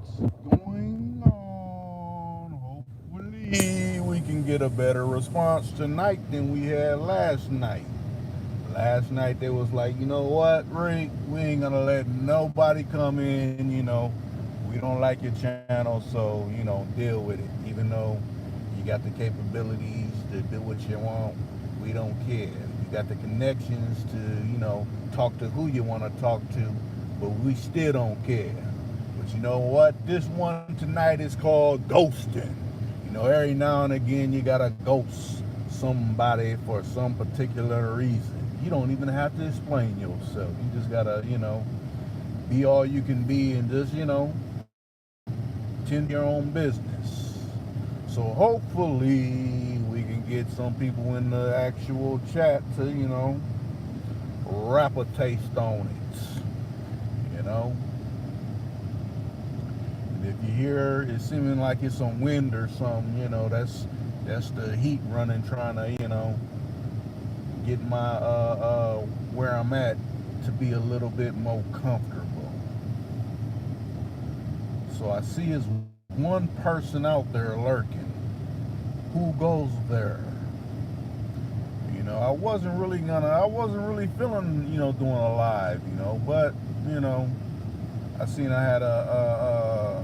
what's going on. Hopefully, we can get a better response tonight than we had last night. Last night, they was like, you know what, Rick, we ain't gonna let nobody come in, we don't like your channel, so, deal with it. Even though you got the capabilities to do what you want, we don't care. You got the connections to, talk to who you want to talk to, but we still don't care. But you know what? This one tonight is called ghosting. Every now and again you gotta ghost somebody for some particular reason. You don't even have to explain yourself. You just gotta, be all you can be and just, tend your own business. So hopefully we can get some people in the actual chat to, wrap a taste on it. And if you hear it seeming like it's some wind or something, that's the heat running, trying to, get my where I'm at to be a little bit more comfortable. So I see is one person out there lurking. Who goes there? I wasn't really feeling, doing a live, but, I seen I had a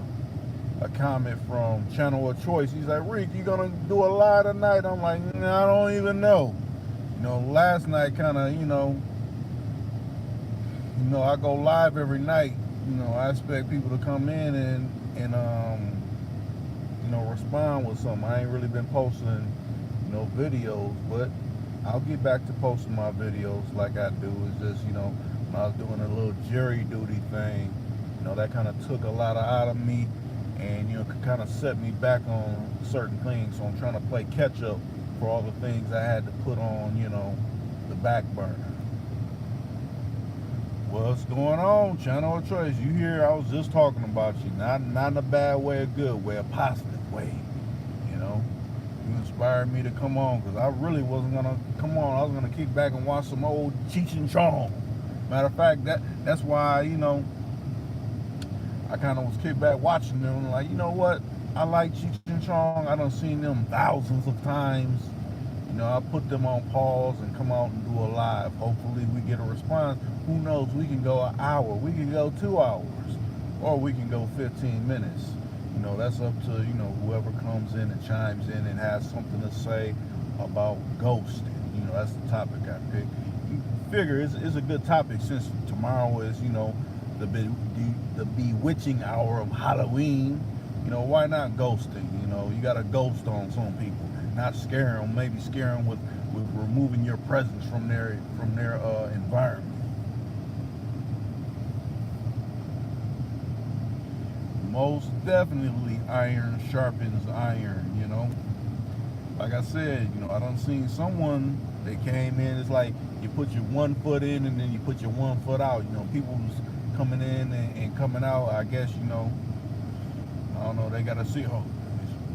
comment from Channel of Choice. He's like, Rick, you gonna do a live tonight? I'm like, I don't even know. Last night kind of, I go live every night. I expect people to come in and respond with something. I ain't really been posting, videos, but I'll get back to posting my videos like I do. It's just, when I was doing a little jury duty thing, that kind of took a lot out of me and, kind of set me back on certain things. So I'm trying to play catch up for all the things I had to put on, the back burner. What's going on, Channel of Choice? You here? I was just talking about you. Not in a bad way, a good way, a positive way. You inspired me to come on because I really wasn't gonna come on. I was gonna kick back and watch some old Cheech and Chong. Matter of fact, that's why I kind of was kicked back watching them. Like, you know what? I like Cheech and Chong. I done seen them thousands of times. I put them on pause and come out and do a live. Hopefully we get a response. Who knows? We can go an hour. We can go 2 hours. Or we can go 15 minutes. That's up to, whoever comes in and chimes in and has something to say about ghosting. That's the topic I picked. You figure it's a good topic since tomorrow is, the bewitching hour of Halloween. Why not ghosting? You got to ghost on some people. Not scare them, maybe scare them with removing your presence from their environment. Most definitely, iron sharpens iron. Like I said, I done seen someone that came in. It's like you put your one foot in and then you put your one foot out. People's coming in and coming out. I guess I don't know. They gotta see, is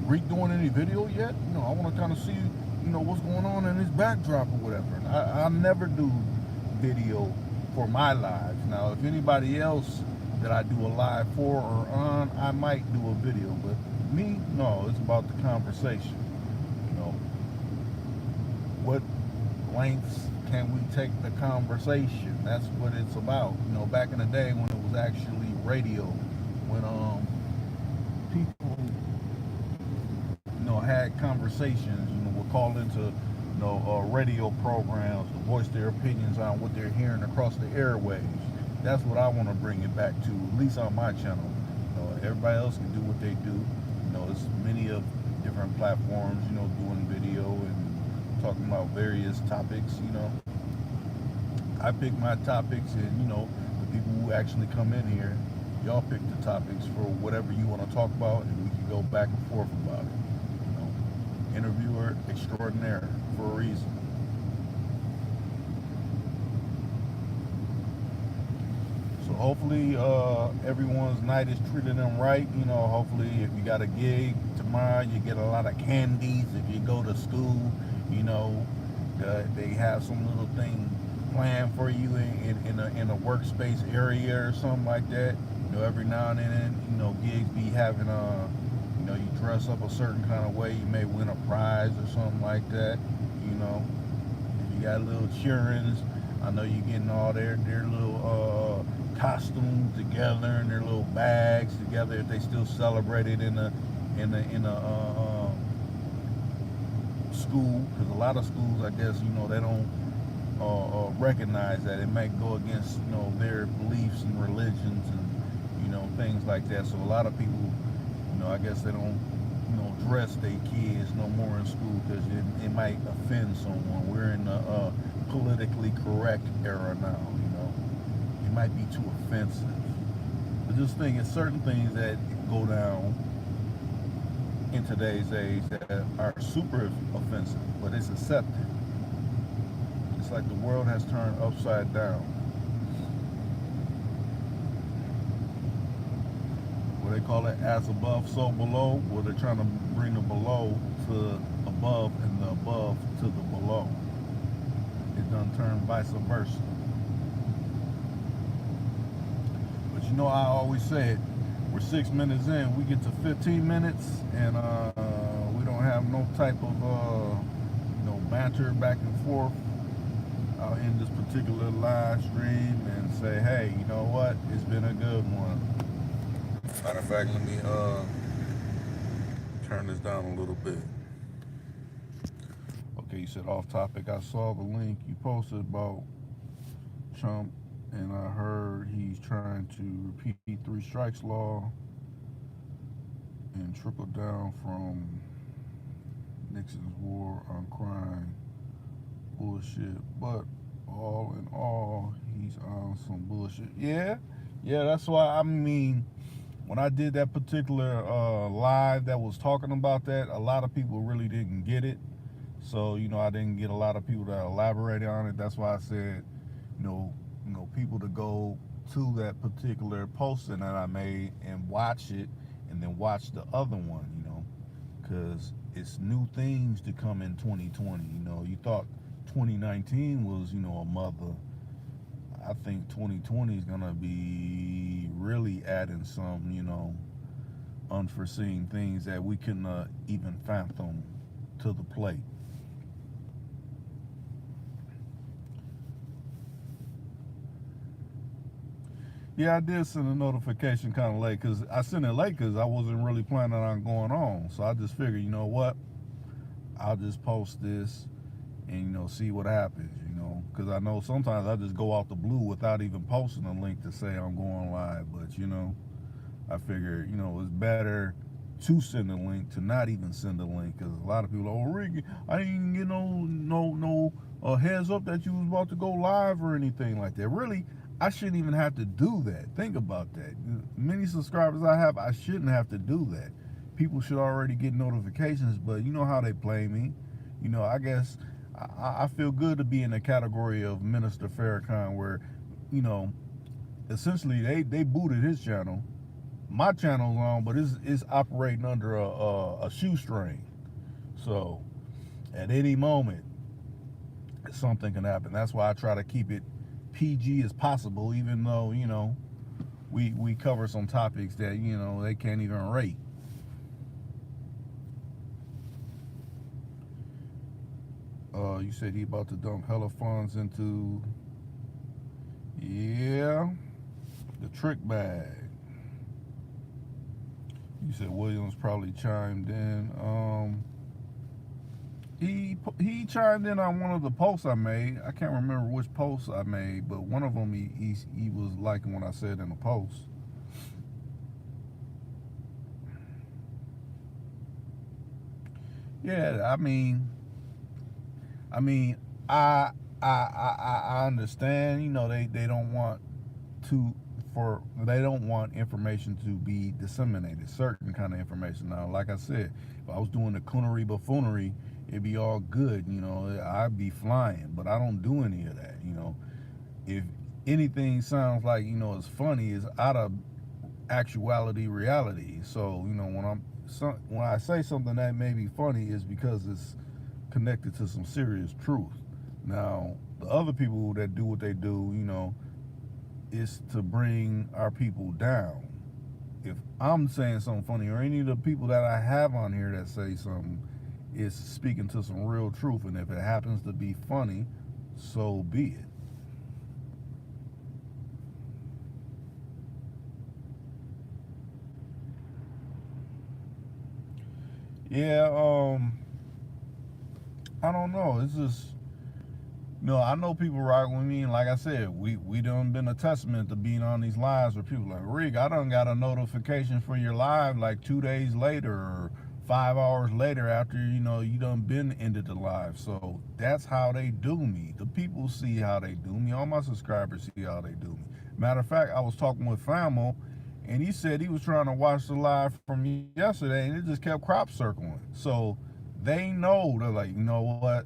Reek doing any video yet? I want to kind of see, what's going on in his backdrop or whatever. I never do video for my lives. Now, if anybody else that I do a live for or on, I might do a video. But me, no, it's about the conversation. What lengths can we take the conversation? That's what it's about. Back in the day when it was actually radio, when people had conversations, would call into radio programs to voice their opinions on what they're hearing across the airwaves. That's what I want to bring it back to, at least on my channel. Everybody else can do what they do. There's many of different platforms, doing video and talking about various topics. I pick my topics, and the people who actually come in here, y'all pick the topics for whatever you want to talk about, and we can go back and forth about it. Interviewer extraordinaire for a reason. So hopefully everyone's night is treating them right. Hopefully if you got a gig tomorrow, you get a lot of candies. If you go to school, they have some little thing planned for you in a workspace area or something like that. Every now and then, gigs be having you dress up a certain kind of way, you may win a prize or something like that. You know, if you got little childrens, I know you getting all their little costumes together and their little bags together if they still celebrate it in a school, because a lot of schools, I guess, they don't recognize that it might go against their beliefs and religions and things like that. So a lot of people, I guess they don't dress their kids no more in school because it might offend someone. We're in a politically correct era now. It might be too offensive. But just think, it's certain things that go down in today's age that are super offensive, but it's accepted. It's like the world has turned upside down. What they call it, as above, so below, where they're trying to bring the below to above and the above to the below. It done turned vice versa. But I always say it, we're 6 minutes in, we get to 15 minutes and we don't have no type of banter back and forth. I'll end this particular live stream and say, hey, you know what, it's been a good one. Matter of fact, let me turn this down a little bit. Okay, you said off topic. I saw the link you posted about Trump, and I heard he's trying to repeat 3 strikes law and trickle down from Nixon's war on crime bullshit. But all in all, he's on some bullshit. Yeah, that's why, when I did that particular live that was talking about that, a lot of people really didn't get it. So, I didn't get a lot of people that elaborated on it. That's why I said, people to go to that particular posting that I made and watch it, and then watch the other one, because it's new things to come in 2020. You thought 2019 was, a mother. I think 2020 is gonna be really adding some, unforeseen things that we couldn't even fathom to the plate. Yeah, I did send a notification kind of late, because I sent it late because I wasn't really planning on going on. So I just figured, you know what, I'll just post this and see what happens, because I know sometimes I just go out the blue without even posting a link to say I'm going live. But I figure it's better to send a link to not even send a link, because a lot of people are, oh, Ricky, I didn't get no heads up that you was about to go live or anything like that. Really, I shouldn't even have to do that. Think about that. Many subscribers I have, I shouldn't have to do that. People should already get notifications, but you know how they play me. I guess I feel good to be in the category of Minister Farrakhan, where, essentially they booted his channel. My channel's on, but it's operating under a shoestring. So at any moment, something can happen. That's why I try to keep it PG as possible, even though, we cover some topics that, they can't even rate. You said he about to dump hella funds into, the trick bag. You said Williams probably chimed in. He chimed in on one of the posts I made. I can't remember which post I made, but one of them he was liking what I said in the post. Yeah, I understand. They don't want they don't want information to be disseminated, certain kind of information. Now, like I said, if I was doing the coonery buffoonery, it'd be all good, I'd be flying, but I don't do any of that. If anything sounds like, it's funny, it's out of actuality, reality. So, when I say something that may be funny, is because it's connected to some serious truth. Now, the other people that do what they do, is to bring our people down. if I'm saying something funny, or any of the people that I have on here that say something, is speaking to some real truth, and if it happens to be funny, so be it. Yeah, I don't know. It's just, I know people rock with me, and like I said, we done been a testament to being on these lives where people like, Rick, I done got a notification for your live like 2 days later or 5 hours later after you done been ended the live. So that's how they do me. The people see how they do me. All my subscribers see how they do me. Matter of fact, I was talking with Famo, and he said he was trying to watch the live from yesterday, and it just kept crop circling. So they know, they're like, you know what,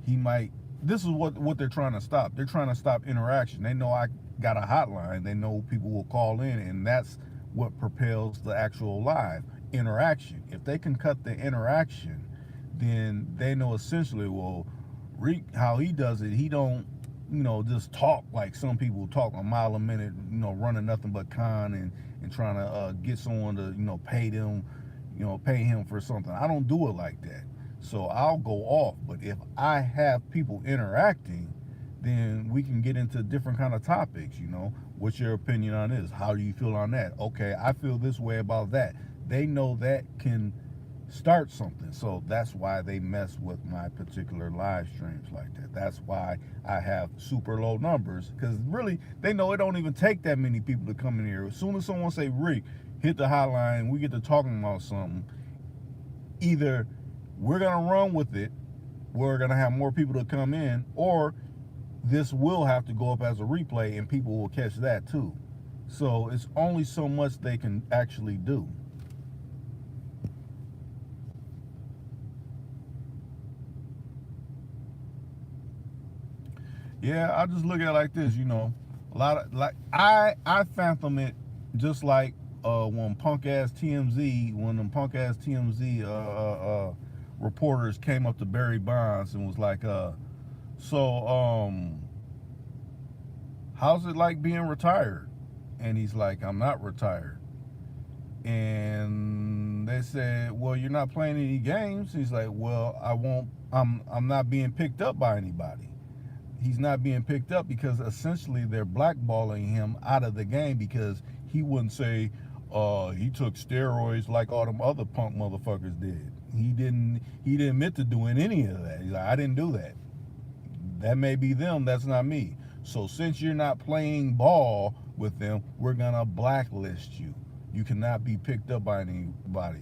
he might. This is what they're trying to stop. They're trying to stop interaction. They know I got a hotline. They know people will call in, and that's what propels the actual live interaction. If they can cut the interaction, then they know essentially, well, how he does it, he don't just talk like some people talk a mile a minute, running nothing but con and trying to get someone to pay them, pay him for something. I don't do it like that. So I'll go off. But if I have people interacting, then we can get into different kind of topics. What's your opinion on this? How do you feel on that? Okay, I feel this way about that. They know that can start something. So that's why they mess with my particular live streams like that. That's why I have super low numbers, because really they know it don't even take that many people to come in here. As soon as someone say, Rick, hit the hotline, we get to talking about something, either we're going to run with it, we're going to have more people to come in, or this will have to go up as a replay and people will catch that too. So it's only so much they can actually do. Yeah, I just look at it like this, a lot of, like, I phantom it just like when punk ass TMZ, when them punk ass TMZ reporters came up to Barry Bonds and was like, how's it like being retired? And he's like, I'm not retired. And they said, well, you're not playing any games. He's like, well, I'm not being picked up by anybody. He's not being picked up because essentially they're blackballing him out of the game, because he wouldn't say he took steroids like all them other punk motherfuckers did. He didn't admit to doing any of that. He's like, I didn't do that. That may be them, that's not me. So since you're not playing ball with them, we're gonna blacklist you. You cannot be picked up by anybody.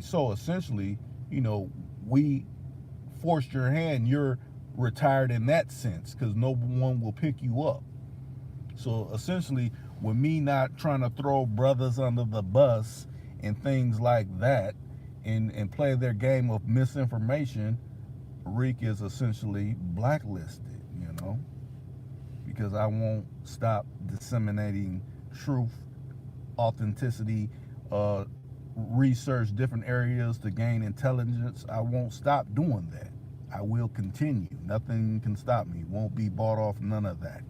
So essentially, we forced your hand. You're retired in that sense, because no one will pick you up. So essentially, with me not trying to throw brothers under the bus and things like that, and play their game of misinformation, Reek is essentially blacklisted, because I won't stop disseminating truth, authenticity, research different areas to gain intelligence. I won't stop doing that. I will continue. Nothing can stop me. Won't be bought off, none of that.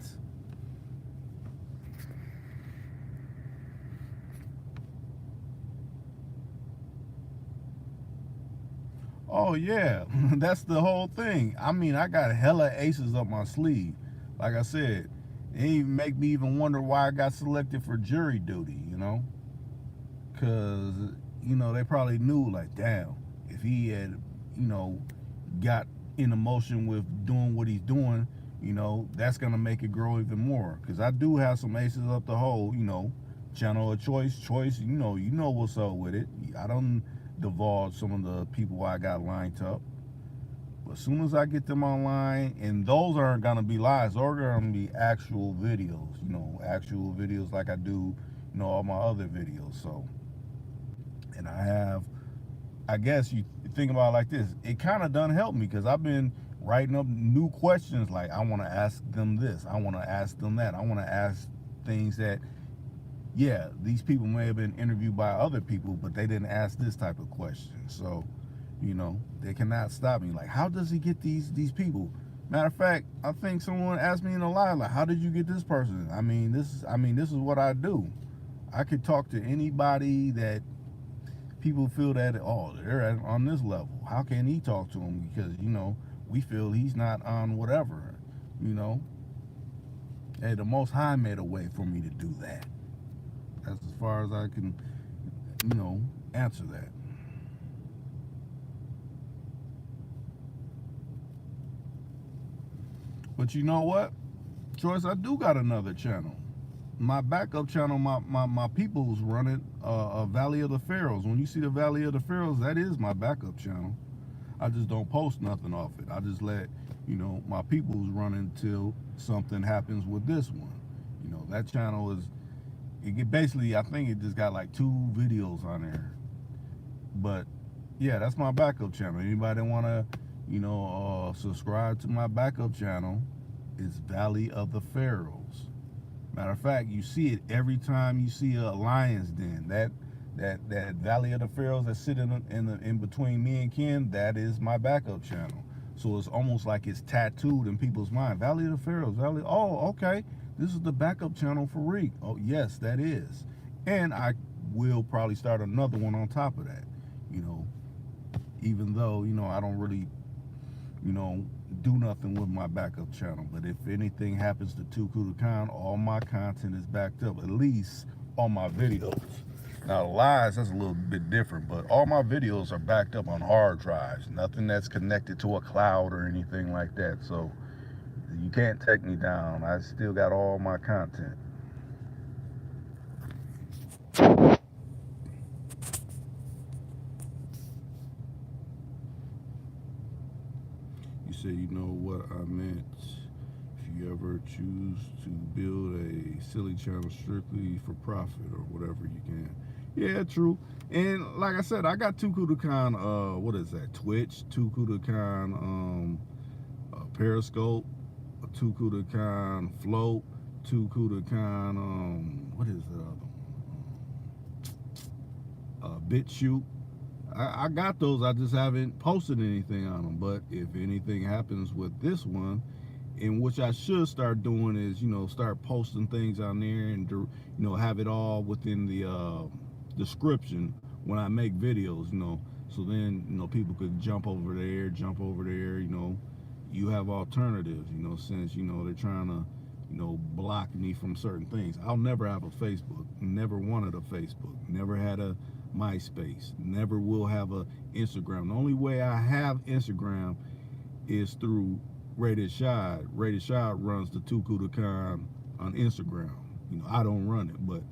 Oh yeah, that's the whole thing. I mean, I got hella aces up my sleeve. Like I said, it even make me even wonder why I got selected for jury duty, Because, they probably knew, like, damn, if he had, got in emotion with doing what he's doing, that's going to make it grow even more. Because I do have some aces up the hole, channel of choice, you know what's up with it. I don't divulge some of the people I got lined up. But as soon as I get them online, and those aren't going to be lies, those are going to be actual videos, actual videos like I do, all my other videos. So, and I guess you think about it like this, it kind of done help me, because I've been writing up new questions, like I want to ask them this, I want to ask them that, I want to ask things that, yeah, these people may have been interviewed by other people, but they didn't ask this type of question. So, they cannot stop me. Like, how does he get these people? Matter of fact, I think someone asked me in a live, like, how did you get this person? This is what I do. I could talk to anybody that people feel that, oh, they're on this level. How can he talk to him? Because, we feel he's not on whatever, you know. Hey, the Most High made a way for me to do that. That's as far as I can, answer that. But you know what, Choice, I do got another channel. My backup channel, my people's running Valley of the Pharaohs. When you see the Valley of the Pharaohs, that is my backup channel. I just don't post nothing off it. I just let, my people's run until something happens with this one. That channel is, basically, I think it just got like 2 videos on there. But yeah, that's my backup channel. Anybody want to, subscribe to my backup channel, it's Valley of the Pharaohs. Matter of fact, you see it every time you see a lion's den. That Valley of the Pharaohs that's sitting in between me and Ken, that is my backup channel. So it's almost like it's tattooed in people's mind. Valley of the Pharaohs, Valley. Oh, okay. This is the backup channel for Reek. Oh, yes, that is. And I will probably start another one on top of that. Even though, I don't really, do nothing with my backup channel. But if anything happens to Tuku the Khan, all my content is backed up, at least all my videos. Now, lies, that's a little bit different, but all my videos are backed up on hard drives. Nothing that's connected to a cloud or anything like that. So you can't take me down. I still got all my content. You say, you know what I meant. If you ever choose to build a silly channel strictly for profit or whatever you can. Yeah, true. And like I said, I got Tuku the Khan, what is that? Twitch, Tuku the Khan, Periscope, Tuku the Khan Float, Tuku the Khan, what is the other one? BitChute. I got those. I just haven't posted anything on them. But if anything happens with this one, in which I should start doing is, start posting things on there and, have it all within the description when I make videos, so then, people could jump over there, you have alternatives, since, they're trying to, block me from certain things. I'll never have a Facebook, never wanted a Facebook, never had a MySpace, never will have a Instagram. The only way I have Instagram is through Rated Shad. Rated Shad runs the Tuku the Khan on Instagram. I don't run it, but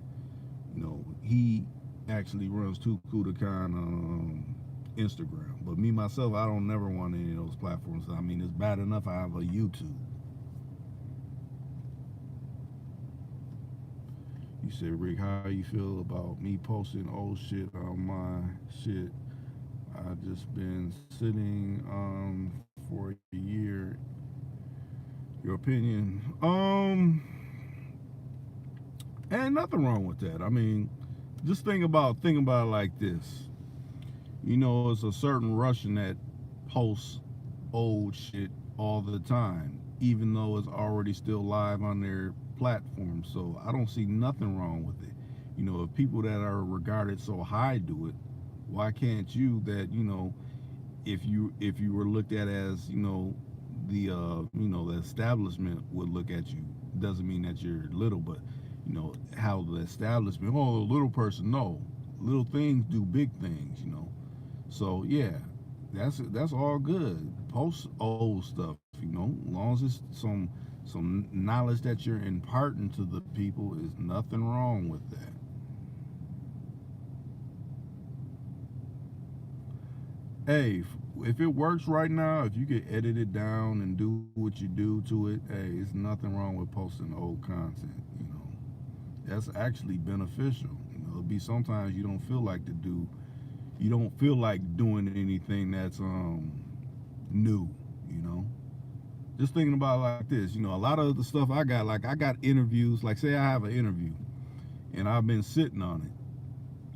he actually runs Tuku the Khan on Instagram. But me myself, I don't never want any of those platforms. I mean, it's bad enough I have a YouTube. You said, Rick, how you feel about me posting old shit on my shit? I just been sitting for a year. Your opinion? Ain't nothing wrong with that. I mean, just think about it like this. It's a certain Russian that posts old shit all the time, even though it's already still live on their platform. So I don't see nothing wrong with it. If people that are regarded so high do it, why can't you? That if you were looked at as the establishment would look at you, doesn't mean that you're little, but how the establishment, the little person, no, little things do big things, so yeah, that's all good. Post old stuff, as long as it's some knowledge that you're imparting to the people, is nothing wrong with that. Hey, if it works right now, if you can edit it down and do what you do to it, hey, it's nothing wrong with posting old content. That's actually beneficial. It'll be sometimes you don't feel like doing anything that's new. Just thinking about it like this, a lot of the stuff I got interviews. Like, say I have an interview and I've been sitting on it,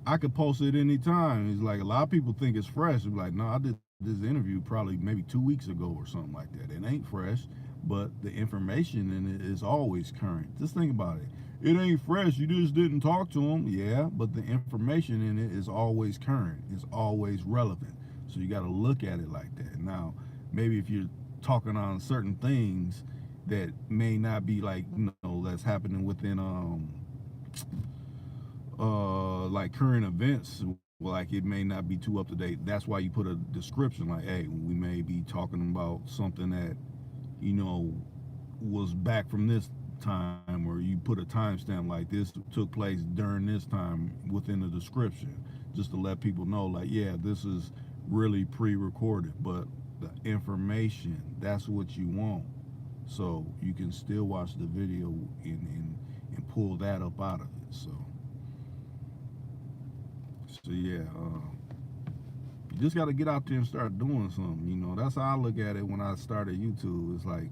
I could post it anytime. It's like a lot of people think it's fresh. It's like, no, I did this interview probably maybe 2 weeks ago or something like that. It ain't fresh, but the information in it is always current. Just think about it. It ain't fresh. You just didn't talk to them. Yeah, but the information in it is always current. It's always relevant. So you got to look at it like that. Now, maybe if you're talking on certain things that may not be like, that's happening within like current events, like it may not be too up to date. That's why you put a description like, hey, we may be talking about something that was back from this time, or you put a timestamp like this took place during this time within the description, just to let people know, like, yeah, this is really pre-recorded, but the information, that's what you want, so you can still watch the video and pull that up out of it. So yeah, you just got to get out there and start doing something. That's how I look at it when I started YouTube. It's like,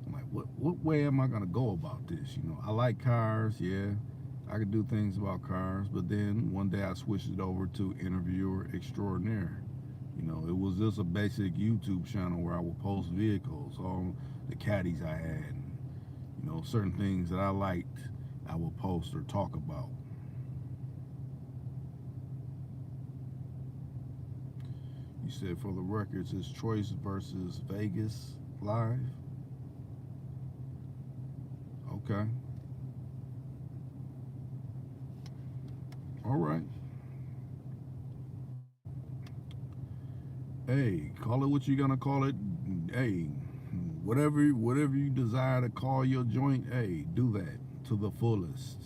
I'm like, what way am I gonna go about this? I like cars, yeah. I could do things about cars, but then one day I switched it over to interviewer extraordinaire. It was just a basic YouTube channel where I would post vehicles, all the caddies I had, and, certain things that I liked, I would post or talk about. You said for the records, it's Choice versus Vegas live. Okay. All right. Hey, call it what you're gonna call it. Hey, whatever you desire to call your joint, hey, do that to the fullest.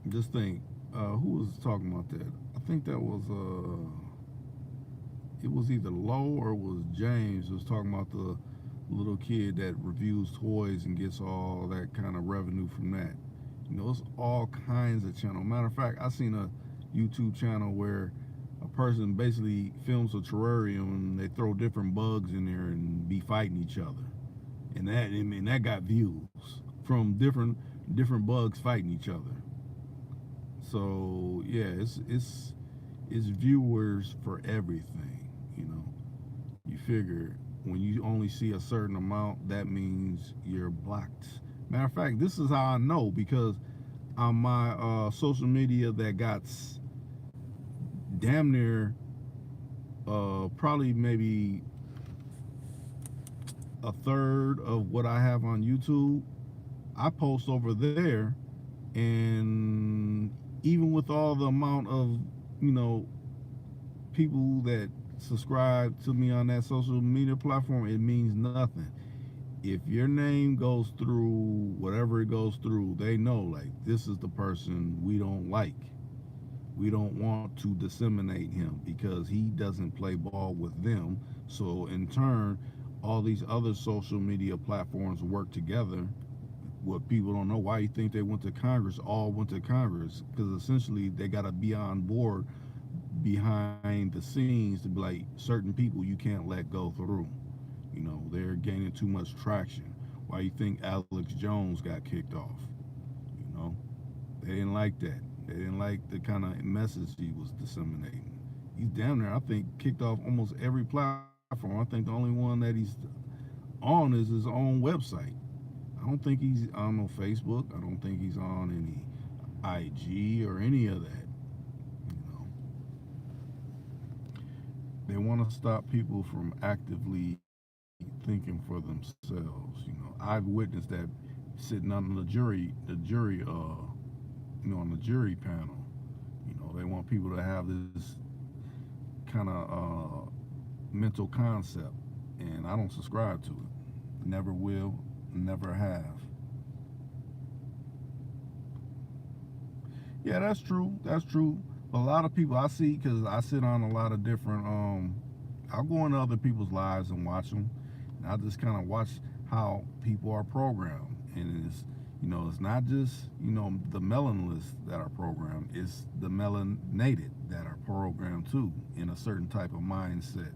Just think, who was talking about that? I think that was it was either Lowe or it was James who was talking about the little kid that reviews toys and gets all that kind of revenue from that. It's all kinds of channels. Matter of fact, I seen a YouTube channel where a person basically films a terrarium and they throw different bugs in there and be fighting each other, and that got views from different bugs fighting each other. So yeah, it's viewers for everything. You figure when you only see a certain amount, that means you're blocked. Matter of fact, this is how I know, because on my social media that got damn near probably maybe a third of what I have on YouTube, I post over there, and even with all the amount of people that subscribe to me on that social media platform, it means nothing. If your name goes through whatever it goes through, they know, like, this is the person we don't like. We don't want to disseminate him because he doesn't play ball with them. So in turn, all these other social media platforms work together. What people don't know, why you think they went to Congress, all went to Congress, because essentially they got to be on board behind the scenes to be like, certain people you can't let go through. They're gaining too much traction. Why you think Alex Jones got kicked off? They didn't like that. They didn't like the kind of message he was disseminating. He's damn near, I think, kicked off almost every platform. I think the only one that he's on is his own website. I don't think he's on no Facebook. I don't think he's on any IG or any of that. They want to stop people from actively thinking for themselves. I've witnessed that sitting on the jury, on the jury panel. They want people to have this kind of mental concept, and I don't subscribe to it. Never will, never have. Yeah, that's true. That's true. But a lot of people I see, because I sit on a lot of different, I'll go into other people's lives and watch them. And I just kind of watch how people are programmed. And it's not just, the melanless that are programmed. It's the melanated that are programmed too, in a certain type of mindset.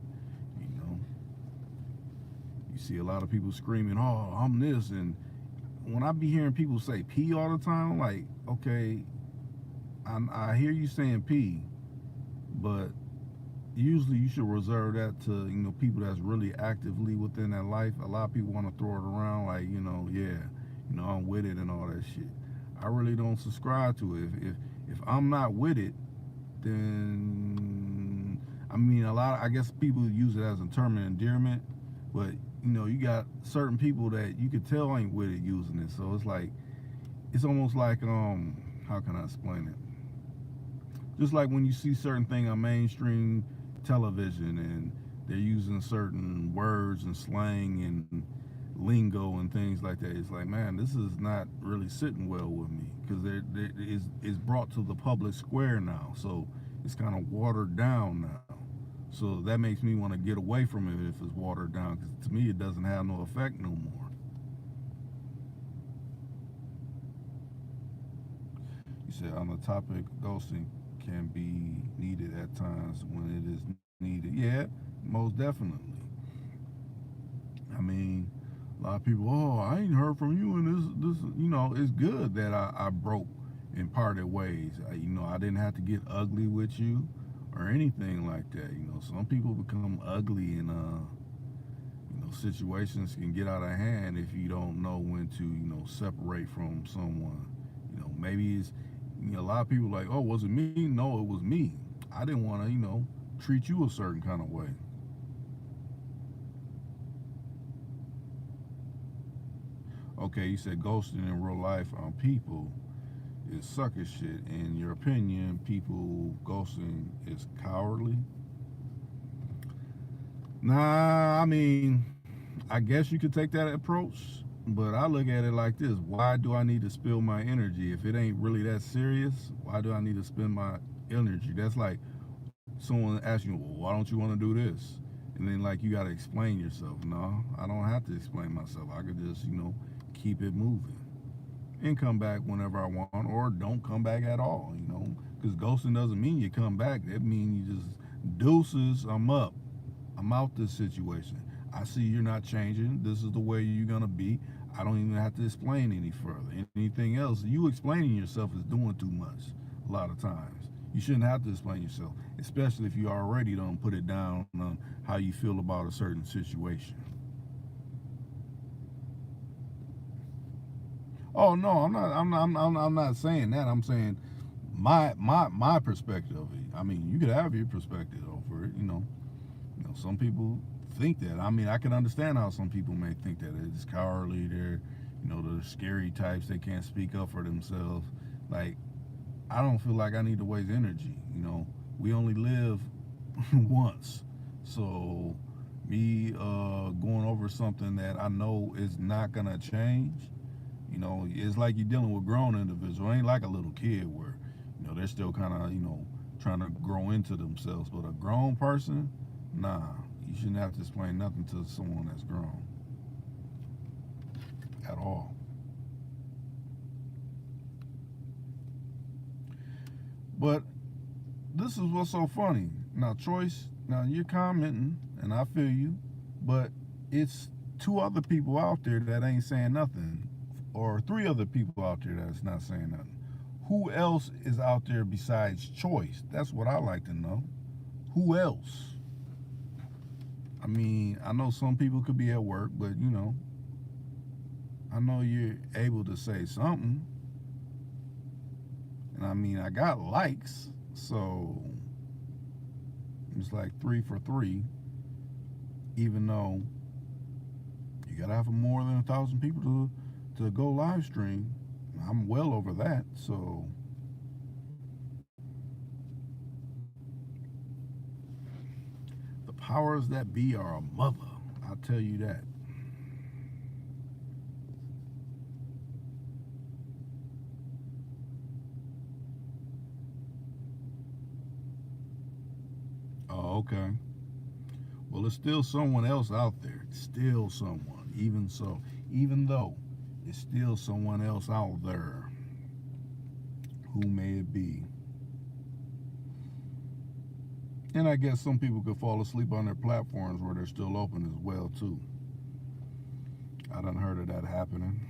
You see a lot of people screaming, oh, I'm this. And when I be hearing people say P all the time, I'm like, okay, I hear you saying P, but usually you should reserve that to people that's really actively within that life. A lot of people want to throw it around like yeah, I'm with it and all that shit. I really don't subscribe to it. If I'm not with it, then I mean I guess people use it as a term of endearment, but you got certain people that you could tell ain't with it using it. So it's like it's almost like how can I explain it? Just like when you see certain thing on mainstream television and they're using certain words and slang and lingo and things like that. It's like, man, this is not really sitting well with me because it's brought to the public square now. So it's kind of watered down now. So that makes me want to get away from it if it's watered down because to me it doesn't have no effect no more. You said on the topic, ghosting can be needed at times when it is needed. Yeah, most definitely. I mean, a lot of people, oh, I ain't heard from you, and it's good that I broke and parted ways. I didn't have to get ugly with you or anything like that. Some people become ugly and situations can get out of hand if you don't know when to separate from someone. Maybe it's a lot of people like, oh, was it me? No, it was me. I didn't want to treat you a certain kind of way. Okay, you said ghosting in real life on people is sucker shit. In your opinion, people ghosting is cowardly? Nah, I mean, I guess you could take that approach, but I look at it like this: why do I need to spill my energy if it ain't really that serious? Why do I need to spend my energy? That's like someone asking you, well, why don't you want to do this? And then like you got to explain yourself. No, I don't have to explain myself. I could just keep it moving and come back whenever I want, or don't come back at all. Because ghosting doesn't mean you come back. That means you just deuces. I'm up. I'm out this situation. I see you're not changing. This is the way you're gonna be. I don't even have to explain any further. Anything else, you explaining yourself is doing too much. A lot of times, you shouldn't have to explain yourself, especially if you already don't put it down on how you feel about a certain situation. Oh no, I'm not saying that. I'm saying my perspective of it. I mean, you could have your perspective over it. Some people think that. I mean, I can understand how some people may think that it's cowardly. They're scary types. They can't speak up for themselves. Like, I don't feel like I need to waste energy. We only live once, so me going over something that I know is not gonna change. It's like you're dealing with grown individuals. It ain't like a little kid where they're still kind of trying to grow into themselves. But a grown person, nah, you shouldn't have to explain nothing to someone that's grown at all. But this is what's so funny. Now, Choice, now you're commenting, and I feel you, but it's two other people out there that ain't saying nothing, or three other people out there that's not saying nothing. Who else is out there besides Choice? That's what I like to know. Who else? I mean, I know some people could be at work, but I know you're able to say something. And I mean, I got likes, so it's like 3 for 3, even though you gotta have more than 1,000 people to go live stream. I'm well over that, so the powers that be are a mother. I'll tell you that. Oh, okay. Well, it's still someone else out there. It's still someone. Even so, even though it's still someone else out there. Who may it be? And I guess some people could fall asleep on their platforms where they're still open as well too. I done heard of that happening.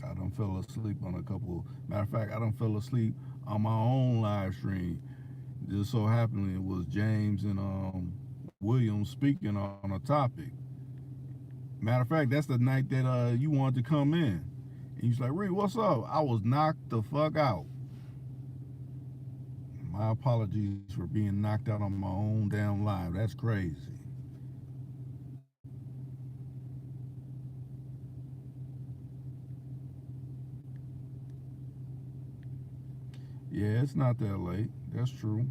I done fell asleep on a couple. Matter of fact, I done fell asleep on my own live stream Just so happened it was James and Williams speaking on a topic. Matter of fact, that's the night that you wanted to come in. And he's like, Reed, what's up? I was knocked the fuck out. My apologies for being knocked out on my own damn live. That's crazy. Yeah, it's not that late. That's true.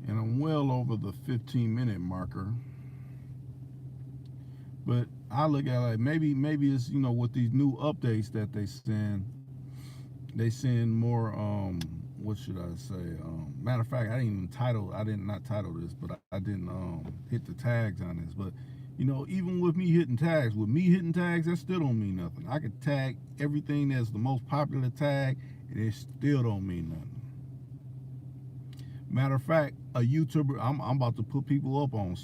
And I'm well over the 15-minute marker. But I look at it like maybe it's with these new updates that they send more what should I say? Matter of fact, I did not title this, but I didn't hit the tags on this. But even with me hitting tags, that still don't mean nothing. I could tag everything that's the most popular tag, and it still don't mean nothing. Matter of fact, a YouTuber, I'm about to put people up on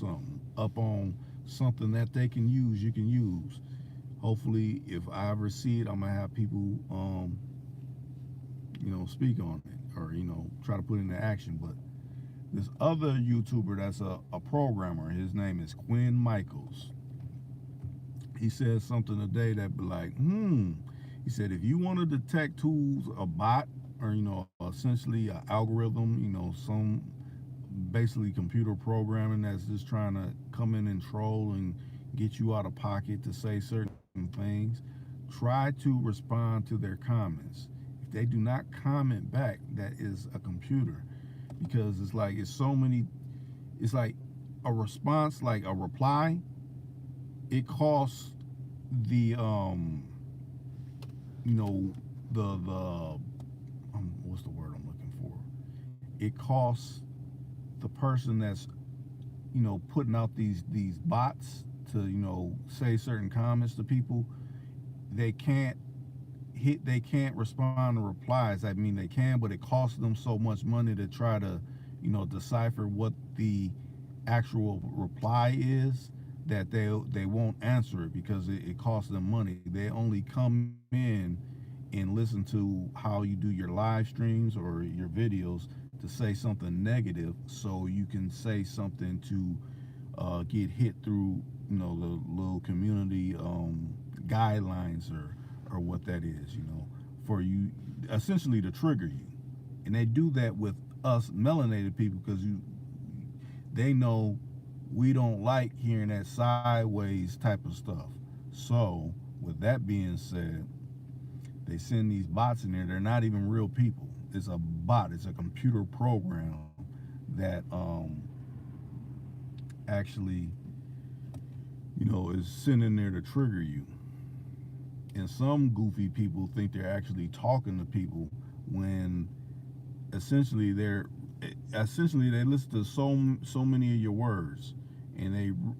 something that they can use. You can use. Hopefully, if I ever see it, I'm gonna have people speak on it or try to put it into action. But this other YouTuber that's a programmer, his name is Quinn Michaels. He said something today that be like, He said if you want to detect tools, a bot, or essentially an algorithm, some basically computer programming that's just trying to come in and troll and get you out of pocket to say certain things, try to respond to their comments. If they do not comment back, that is a computer, because it's like a response, like a reply, it costs the the what's the word I'm looking for? It costs the person that's putting out these bots to say certain comments to people. They can't respond to replies. I mean, they can, but it costs them so much money to try to decipher what the actual reply is, that they won't answer it because it costs them money. They only come in and listen to how you do your live streams or your videos to say something negative, so you can say something to get hit through the little community guidelines or what that is, for you, essentially to trigger you. And they do that with us melanated people because they know we don't like hearing that sideways type of stuff. So with that being said, they send these bots in there. They're not even real people. It's a bot. It's a computer program that actually is sent in there to trigger you. And some goofy people think they're actually talking to people when essentially they listen to so many of your words, and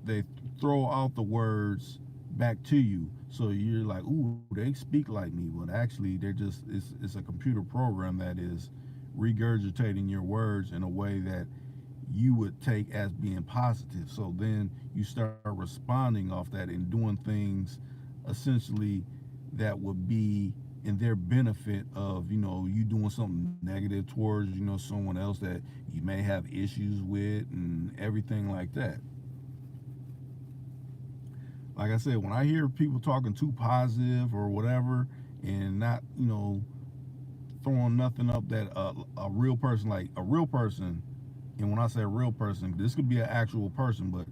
they throw out the words back to you, so you're like, ooh, they speak like me, but actually it's a computer program that is regurgitating your words in a way that you would take as being positive. So then you start responding off that and doing things essentially that would be in their benefit of you doing something negative towards someone else that you may have issues with and everything like that. Like I said, when I hear people talking too positive or whatever and not throwing nothing up that a real person, like a real person, and when I say a real person, this could be an actual person, but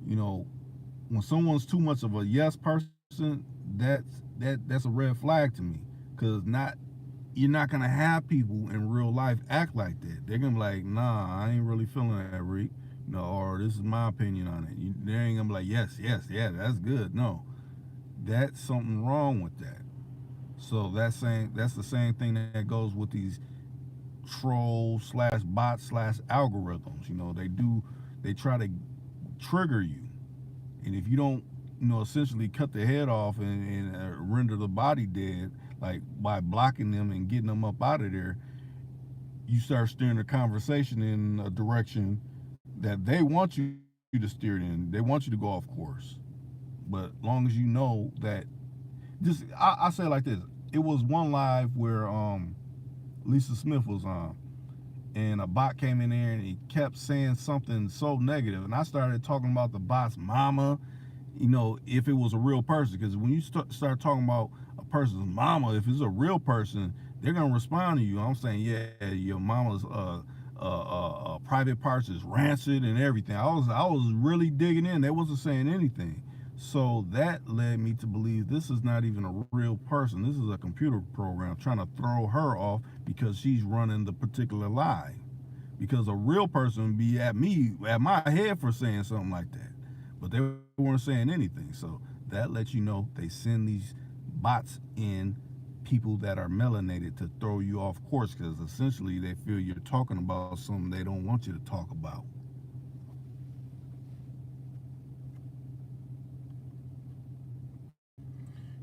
when someone's too much of a yes person, that's a red flag to me, because you're not gonna have people in real life act like that. They're gonna be like, nah, I ain't really feeling that, Rick. Or this is my opinion on it. They ain't gonna be like, yes, yeah, that's good. No, that's something wrong with that. So that's the same thing that goes with these trolls slash bots slash algorithms. They try to trigger you, and if you don't essentially cut the head off and render the body dead, like by blocking them and getting them up out of there, you start steering the conversation in a direction that they want you to steer it in. They want you to go off course. But long as you know that, just I say it like this. It was one live where Lisa Smith was on, and a bot came in there and he kept saying something so negative, and I started talking about the bot's mama, if it was a real person, because when you start talking about a person's mama, if it's a real person, they're gonna respond to you. I'm saying, yeah, your mama's private parts is rancid and everything. I was really digging in. They wasn't saying anything. So that led me to believe this is not even a real person. This is a computer program trying to throw her off because she's running the particular lie. Because a real person would be at me, at my head for saying something like that. But they weren't saying anything. So that lets you know they send these bots in, people that are melanated, to throw you off course, because essentially they feel you're talking about something they don't want you to talk about.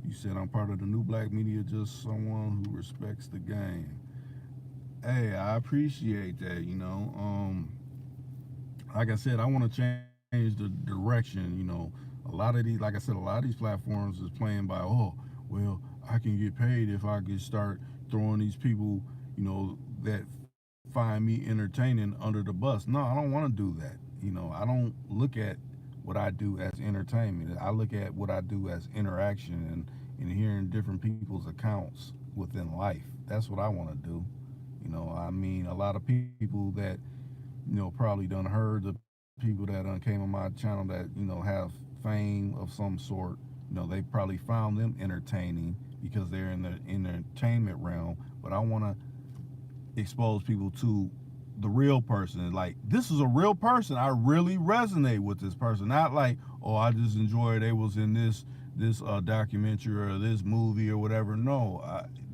You said I'm part of the new black media, just someone who respects the game. Hey, I appreciate that. Like I said, I want to change the direction. A lot of these, like I said, a lot of these platforms is playing by, oh, well, I can get paid if I can start throwing these people, that find me entertaining under the bus. No, I don't want to do that. I don't look at what I do as entertainment. I look at what I do as interaction, and hearing different people's accounts within life. That's what I want to do. I mean, a lot of people that, probably done heard the people that came on my channel that, have fame of some sort. They probably found them entertaining because they're in the entertainment realm. But I want to expose people to the real person. Like, this is a real person. I really resonate with this person. Not like, oh, I just enjoyed they was in this documentary or this movie or whatever. No,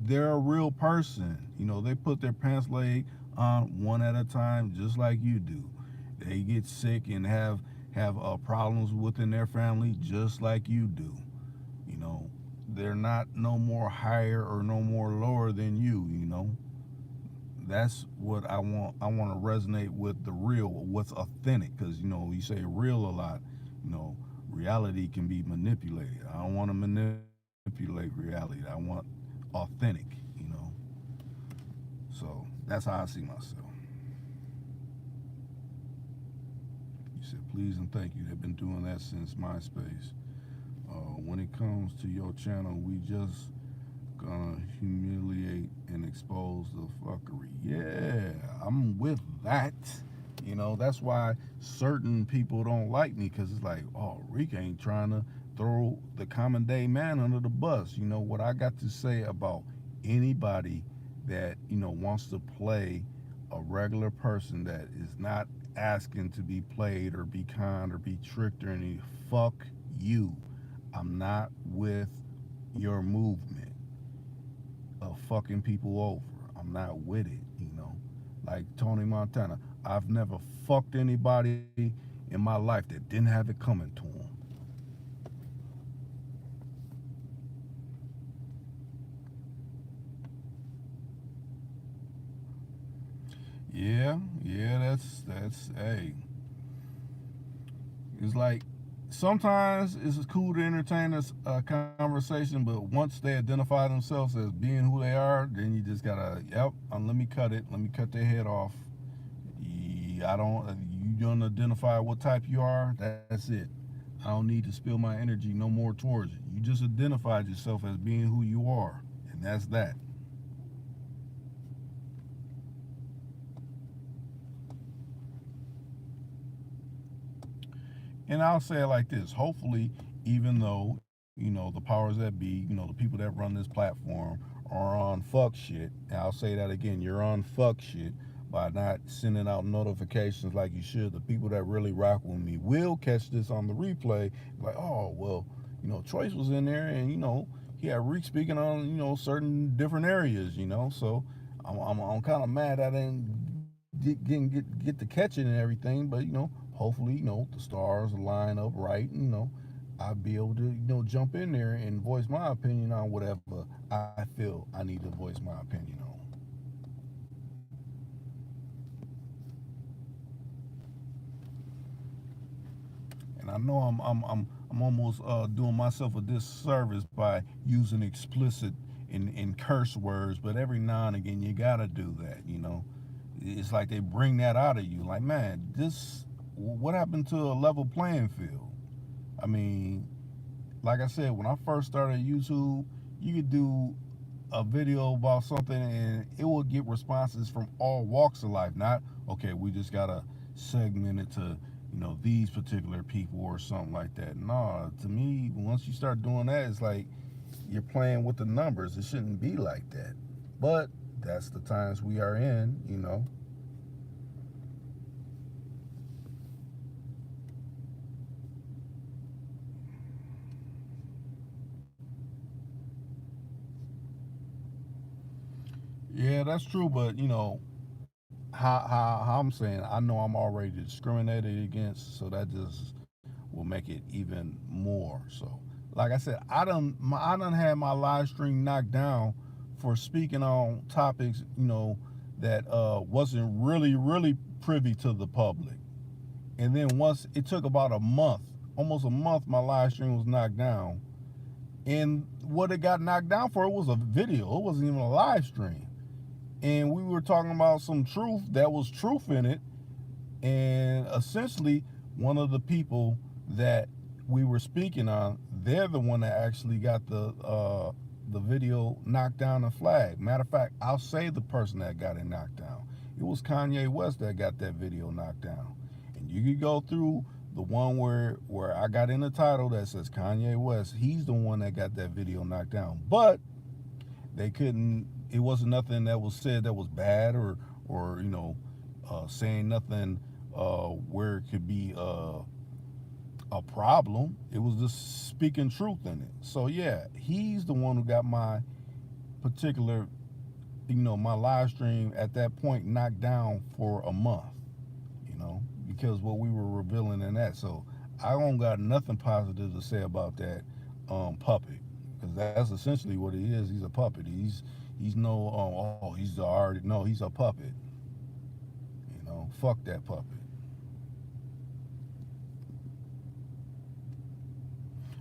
they're a real person. They put their pants leg on one at a time, just like you do. They get sick and have problems within their family, just like you do. You know, they're not no more higher or no more lower than you. That's what I want. I want to resonate with the real, what's authentic, because you say real a lot. Reality can be manipulated. I don't want to manipulate reality. I want authentic. So that's how I see myself. You said please and thank you. They've been doing that since MySpace. When it comes to your channel, we just gonna humiliate and expose the fuckery. Yeah, I'm with that. That's why certain people don't like me, because it's like, oh, Rick ain't trying to throw the common day man under the bus. What I got to say about anybody that, wants to play a regular person that is not asking to be played or be kind or be tricked or any, fuck you. I'm not with your movement of fucking people over. I'm not with it. Like Tony Montana, I've never fucked anybody in my life that didn't have it coming to them. Yeah, that's hey. It's like, sometimes it's cool to entertain a conversation, but once they identify themselves as being who they are, then you just gotta, let me cut it. Let me cut their head off. You don't identify what type you are, that's it. I don't need to spill my energy no more towards it. You just identified yourself as being who you are, and that's that. And I'll say it like this: hopefully, even though the powers that be, the people that run this platform are on fuck shit. And I'll say that again: you're on fuck shit by not sending out notifications like you should. The people that really rock with me will catch this on the replay, like, oh well, Choice was in there, and he had Reek speaking on certain different areas. So I'm kind of mad I didn't get to catch it and everything, but hopefully, the stars line up right, and I'll be able to, jump in there and voice my opinion on whatever I feel I need to voice my opinion on. And I know I'm almost doing myself a disservice by using explicit and curse words, but every now and again you gotta do that. It's like they bring that out of you. Like, man, this what happened to a level playing field? I mean, like I said, when I first started YouTube, you could do a video about something and it will get responses from all walks of life. Not, okay, we just gotta segment it to, these particular people or something like that. No, to me, once you start doing that, it's like you're playing with the numbers. It shouldn't be like that. But that's the times we are in. Yeah, that's true, but how I'm saying, I know I'm already discriminated against, so that just will make it even more. So, like I said, I done had my live stream knocked down for speaking on topics, that wasn't really privy to the public. And then once it took about a month, almost a month, my live stream was knocked down. And what it got knocked down for, it was a video. It wasn't even a live stream. And we were talking about some truth that was truth in it. And essentially, one of the people that we were speaking on, they're the one that actually got the video knocked down and flagged. Matter of fact, I'll say the person that got it knocked down. It was Kanye West that got that video knocked down. And you could go through the one where I got in the title that says Kanye West. He's the one that got that video knocked down. But they couldn't. It wasn't nothing that was said that was bad or saying nothing where it could be a problem. It was just speaking truth in it. So yeah, he's the one who got my particular, my live stream at that point knocked down for a month. Because what we were revealing in that. So I don't got nothing positive to say about that puppet, because that's essentially what he is. He's a puppet. He's no he's already no he's a puppet. Fuck that puppet.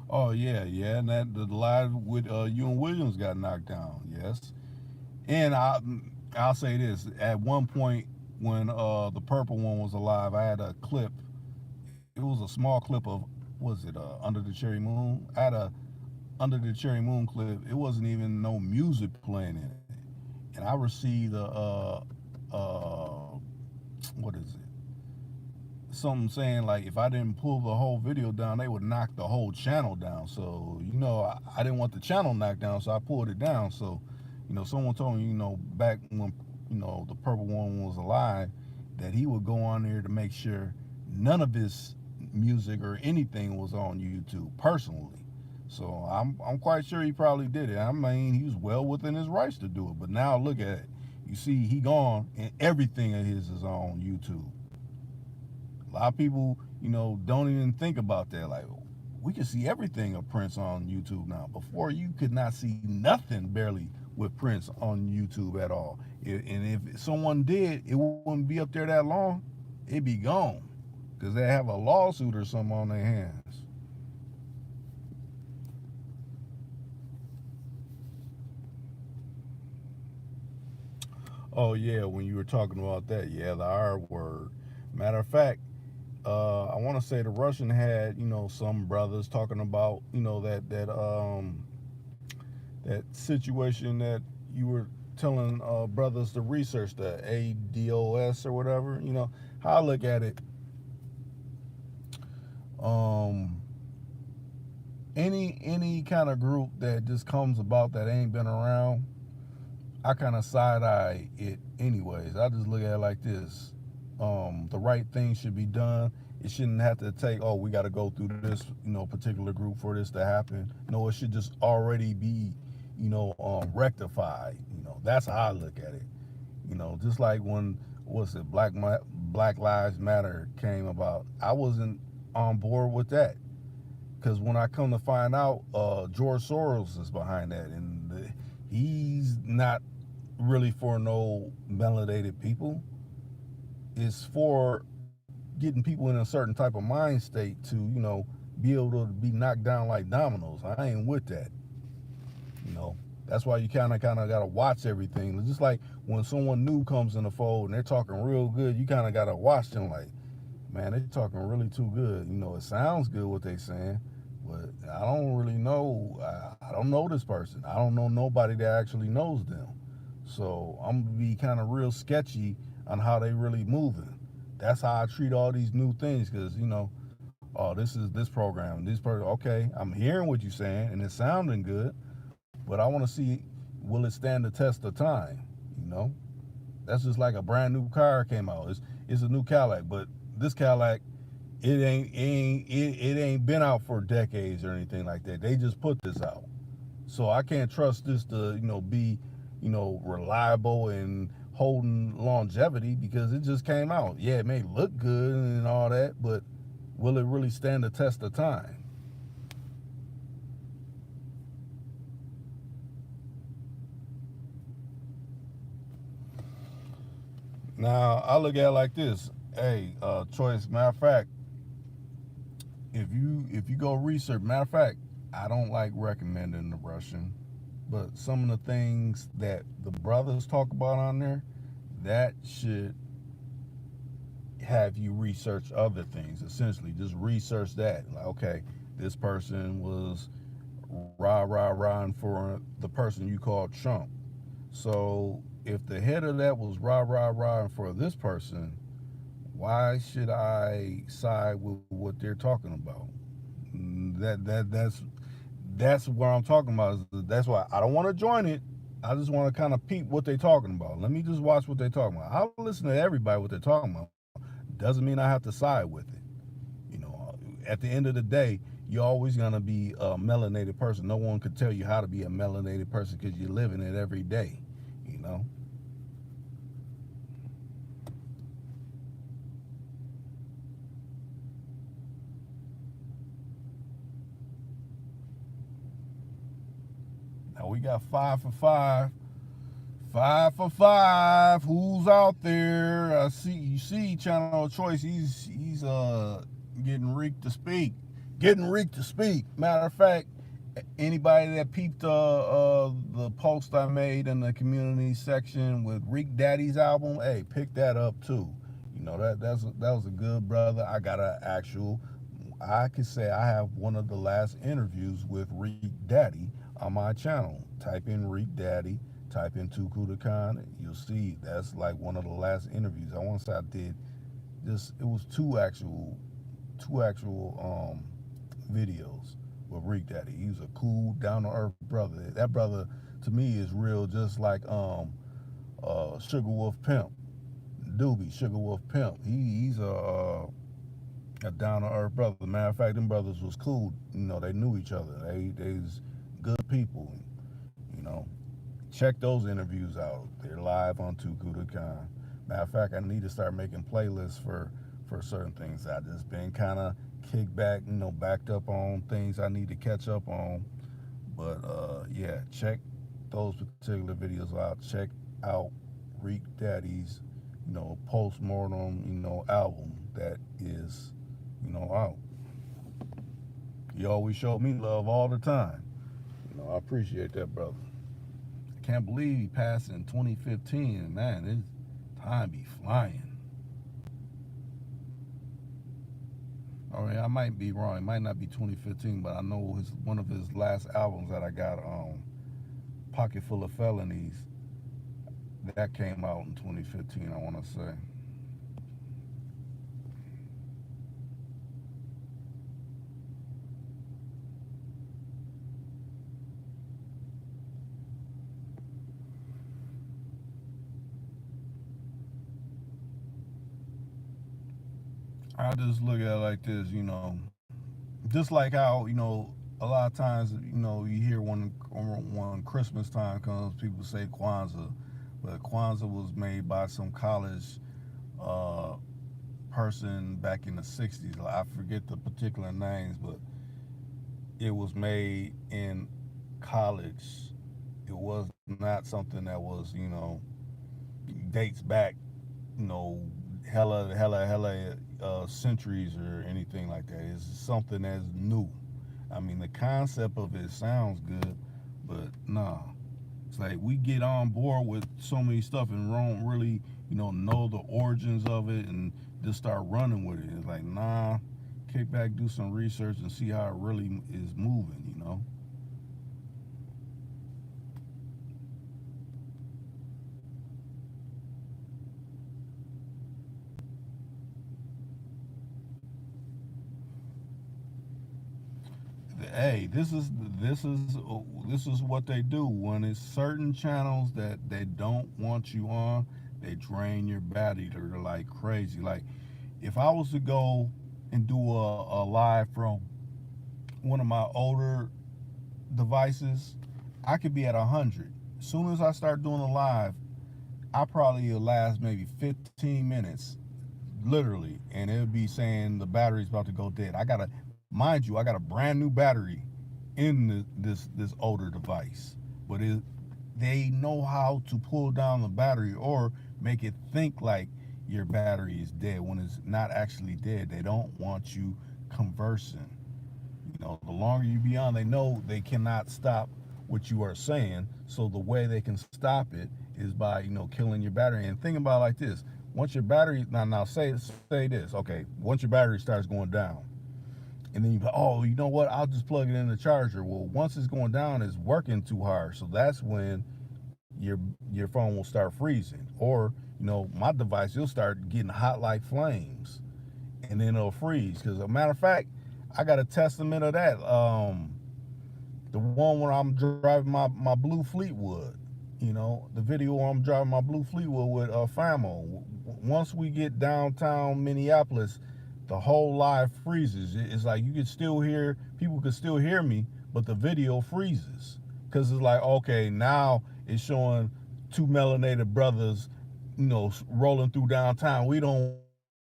Oh yeah, and that the live with Ewan Williams got knocked down. Yes, and I'll say this: at one point when the purple one was alive, I had a clip. It was a small clip of, was it Under the Cherry Moon? I had a Under the Cherry Moon clip. It wasn't even no music playing in it, and I received what is it? Something saying like if I didn't pull the whole video down, they would knock the whole channel down. So I didn't want the channel knocked down, so I pulled it down. So someone told me back when the purple one was alive, that he would go on there to make sure none of his music or anything was on YouTube personally. So I'm quite sure he probably did it. I mean, he was well within his rights to do it. But now look at it. You see, he gone and everything of his is on YouTube. A lot of people, don't even think about that. Like, we can see everything of Prince on YouTube now. Before, you could not see nothing barely with Prince on YouTube at all. And if someone did, it wouldn't be up there that long. It'd be gone because they have a lawsuit or something on their hands. Oh yeah, when you were talking about that, yeah, the R word. Matter of fact, I want to say the Russian had, some brothers talking about, that situation that you were telling brothers to research, the ADOS or whatever. How I look at it, um, any kind of group that just comes about that ain't been around, I kind of side eye it anyways. I just look at it like this. The right thing should be done. It shouldn't have to take, oh, we got to go through this, particular group for this to happen. No, it should just already be, rectified. That's how I look at it. Just like when, what's it, Black Lives Matter came about, I wasn't on board with that. Because when I come to find out, George Soros is behind that, and he's not really for no melanated people. It's for getting people in a certain type of mind state to, be able to be knocked down like dominoes. I ain't with that. You know, that's why you kind of got to watch everything. It's just like when someone new comes in the fold and they're talking real good, you kind of got to watch them like, man, they're talking really too good. It sounds good what they saying, but I don't really know. I don't know this person. I don't know nobody that actually knows them. So I'm gonna be kind of real sketchy on how they really moving. That's how I treat all these new things, because oh, this is this program, this person. Okay, I'm hearing what you're saying and it's sounding good, but I want to see, will it stand the test of time? You know, that's just like a brand new car came out. It's a new Cadillac, but this Cadillac, it ain't been out for decades or anything like that. They just put this out, so I can't trust this to be reliable and holding longevity, because it just came out. Yeah, it may look good and all that, but will it really stand the test of time? Now I look at it like this. Hey, choice. Matter of fact, if you go research, matter of fact, I don't like recommending the Russian, but some of the things that the brothers talk about on there, that should have you research other things. Essentially, just research that. Like, okay, this person was rah for the person you called Trump. So if the head of that was rah for this person, why should I side with what they're talking about? That's what I'm talking about. That's why I don't want to join it. I just want to kind of peep what they're talking about. Let me just watch what they're talking about. I'll listen to everybody what they're talking about. Doesn't mean I have to side with it. At the end of the day, you're always gonna be a melanated person. No one could tell you how to be a melanated person because you're living it every day. You know. Now we got 5 for 5. 5 for 5. Who's out there? I see you see Channel Choice. He's getting reeked to speak. Getting reeked to speak. Matter of fact, anybody that peeped the post I made in the community section with Reek Daddy's album, hey, pick that up too. That was a good brother. I got an actual. I could say I have one of the last interviews with Reek Daddy on my channel. Type in Reek Daddy, type in Tuku the Khan, you'll see that's like one of the last interviews. I want to say I did just, it was two actual videos with Reek Daddy. He was a cool, down to earth brother. That brother to me is real, just like Sugar Wolf Pimp, Doobie Sugar Wolf Pimp. He's a down to earth brother. Matter of fact, them brothers was cool. They knew each other. They's good people. You know, check those interviews out. They're live on Tuku the Khan. Matter of fact, I need to start making playlists for certain things. I just been kind of kicked back, backed up on things I need to catch up on. But yeah, check those particular videos out. Check out Reek Daddy's, post-mortem, album that is, out. He always showed me love all the time. I appreciate that, brother. I can't believe he passed in 2015. Man, time be flying. I mean, I might be wrong. It might not be 2015, but I know one of his last albums that I got, Pocket Full of Felonies, that came out in 2015, I want to say. I just look at it like this, just like how, a lot of times, you hear when Christmas time comes, people say Kwanzaa, but Kwanzaa was made by some college uh, person back in the 60s. I forget the particular names, but it was made in college. It was not something that was, dates back, you know, hella centuries or anything like that. It's something that's new. I mean, the concept of it sounds good, but nah. It's like we get on board with so many stuff and don't really, know the origins of it and just start running with it. It's like, nah, kick back, do some research and see how it really is moving. Hey, this is what they do when it's certain channels that they don't want you on. They drain your battery. They're like crazy. Like if I was to go and do a live from one of my older devices, I could be at 100. As soon as I start doing a live, I probably will last maybe 15 minutes, literally, and it'll be saying the battery's about to go dead. Mind you, I got a brand new battery in this older device, but they know how to pull down the battery or make it think like your battery is dead when it's not actually dead. They don't want you conversing. The longer you be on, they know they cannot stop what you are saying. So the way they can stop it is by killing your battery. And think about it like this: once your battery now say this, okay, once your battery starts going down, and then oh, you know what? I'll just plug it in the charger. Well, once it's going down, it's working too hard, so that's when your your phone will start freezing, or my device, you'll start getting hot like flames, and then it'll freeze. Because a matter of fact, I got a testament of that. The one where I'm driving my blue Fleetwood, the video where I'm driving my blue Fleetwood with Famo. Once we get downtown Minneapolis, the whole live freezes. It's like you could still hear, people could still hear me, but the video freezes. Because it's like, okay, now it's showing two melanated brothers, rolling through downtown. We don't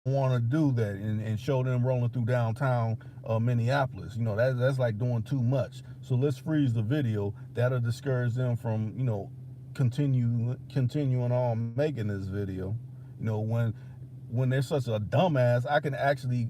want to do that and show them rolling through downtown Minneapolis. That's like doing too much. So let's freeze the video. That'll discourage them from, continuing on making this video. When they're such a dumbass, I can actually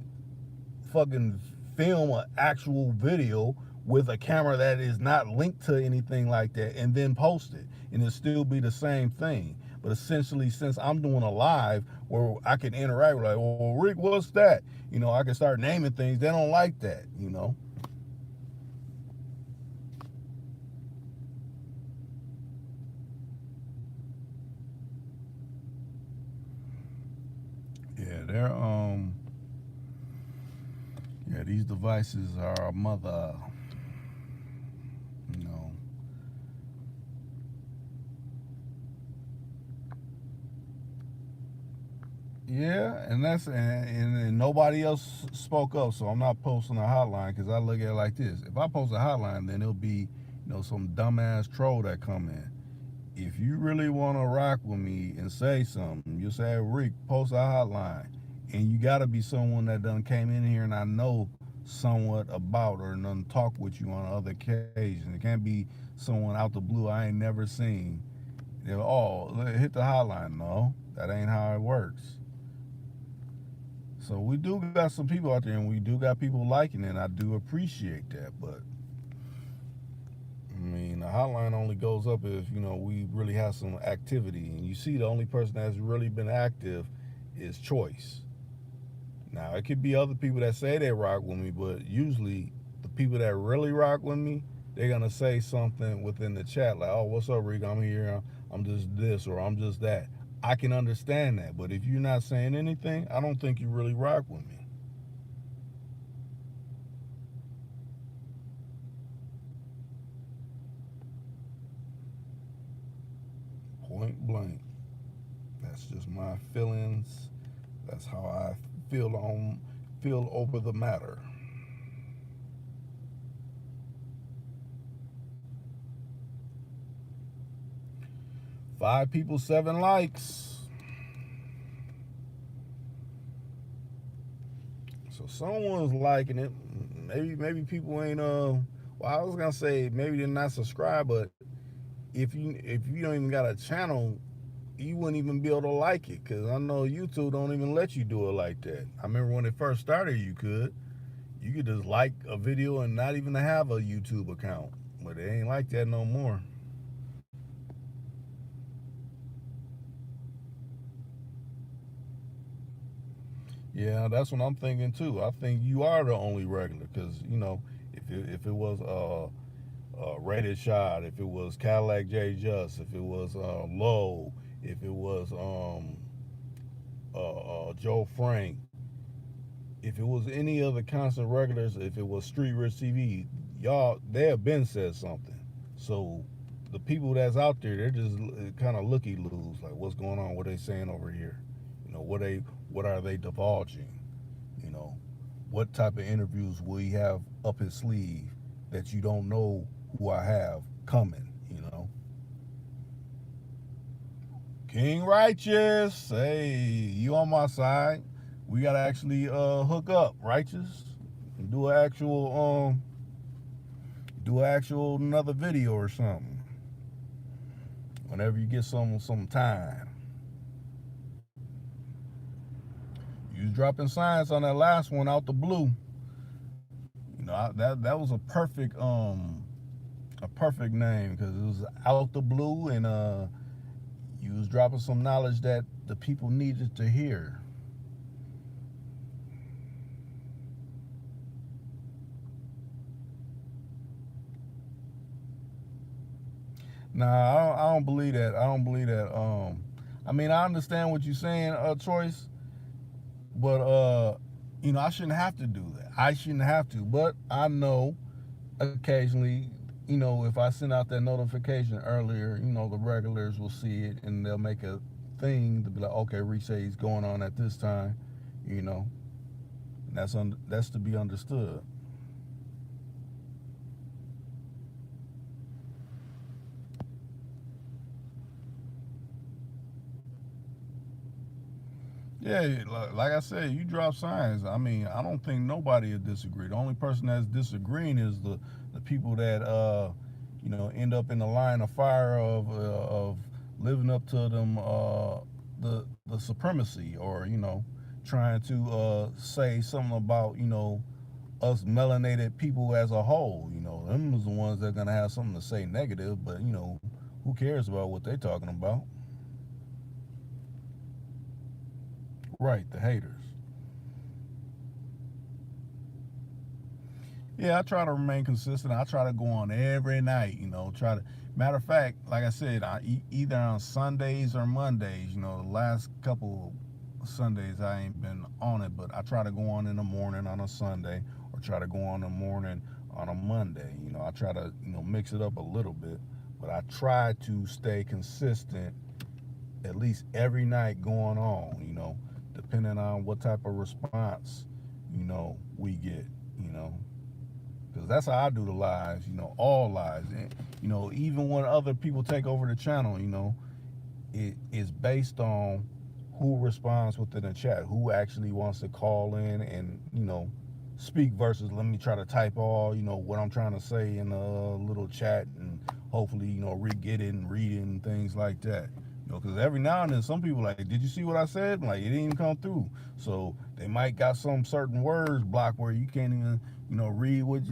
fucking film an actual video with a camera that is not linked to anything like that and then post it, and it'll still be the same thing. But essentially, since I'm doing a live where I can interact with, like, well, Rick, what's that? I can start naming things. They don't like that. Yeah, these devices are a mother. You know. Yeah, and nobody else spoke up, so I'm not posting a hotline because I look at it like this: if I post a hotline, then it'll be some dumbass troll that come in. If you really want to rock with me and say something, you say, hey, Rick, post a hotline, and you got to be someone that done came in here and I know somewhat about or done talk with you on other occasions. It can't be someone out the blue I ain't never seen. Oh, hit the hotline. No, that ain't how it works. So we do got some people out there, and we do got people liking it, and I do appreciate that. But I mean, the hotline only goes up if we really have some activity, and you see, the only person that's really been active is Choice. Now it could be other people that say they rock with me, but usually the people that really rock with me, they're gonna say something within the chat like, "Oh, what's up, Rick? I'm here. I'm just this or I'm just that." I can understand that, but if you're not saying anything, I don't think you really rock with me. Point blank. That's just my feelings. That's how I feel over the matter. 5 people, 7 likes. So someone's liking it. Maybe people ain't well, I was gonna say maybe they're not subscribed, but if you don't even got a channel you wouldn't even be able to like it, because I know YouTube don't even let you do it like that. I remember when it first started, you could just like a video and not even have a YouTube account, but it ain't like that no more. Yeah, that's what I'm thinking too. I think you are the only regular, because if it was Rated Shot, if it was Cadillac J Just, if it was Low, if it was Joe Frank, if it was any other constant regulars, if it was Street Rich TV, y'all, they have been said something. So the people that's out there, they're just kind of looky loos, like what's going on, what they saying over here, what are they divulging, you know, what type of interviews will he have up his sleeve that you don't know who I have coming. King Righteous, hey, you on my side. We gotta actually hook up, Righteous. Do an actual another video or something. Whenever you get some time. You was dropping science on that last one out the blue. That was a perfect name, because it was out the blue, and you was dropping some knowledge that the people needed to hear. Nah, I don't believe that. I don't believe that. I mean, I understand what you're saying, Choice, but I shouldn't have to do that. I shouldn't have to, but I know occasionally, if I send out that notification earlier, the regulars will see it and they'll make a thing to be like, okay, Rese's going on at this time, that's to be understood. Yeah, like I said, you drop signs. I mean, I don't think nobody would disagree. The only person that's disagreeing is the people that end up in the line of fire of living up to them the supremacy, or trying to say something about us melanated people as a whole. Them is the ones that are gonna have something to say negative, but who cares about what they talking about? Right, the haters. Yeah, I try to remain consistent. I try to go on every night. Matter of fact, like I said, either on Sundays or Mondays. The last couple Sundays I ain't been on it, but I try to go on in the morning on a Sunday, or try to go on in the morning on a Monday. I try to mix it up a little bit, but I try to stay consistent at least every night going on. Depending on what type of response we get. Because that's how I do the lives, all lives. And, even when other people take over the channel, it is based on who responds within the chat, who actually wants to call in and, speak, versus let me try to type all, what I'm trying to say in a little chat and hopefully, get it and read it and things like that. Because every now and then some people like, did you see what I said? Like, it didn't even come through. So they might got some certain words blocked where you can't even, read what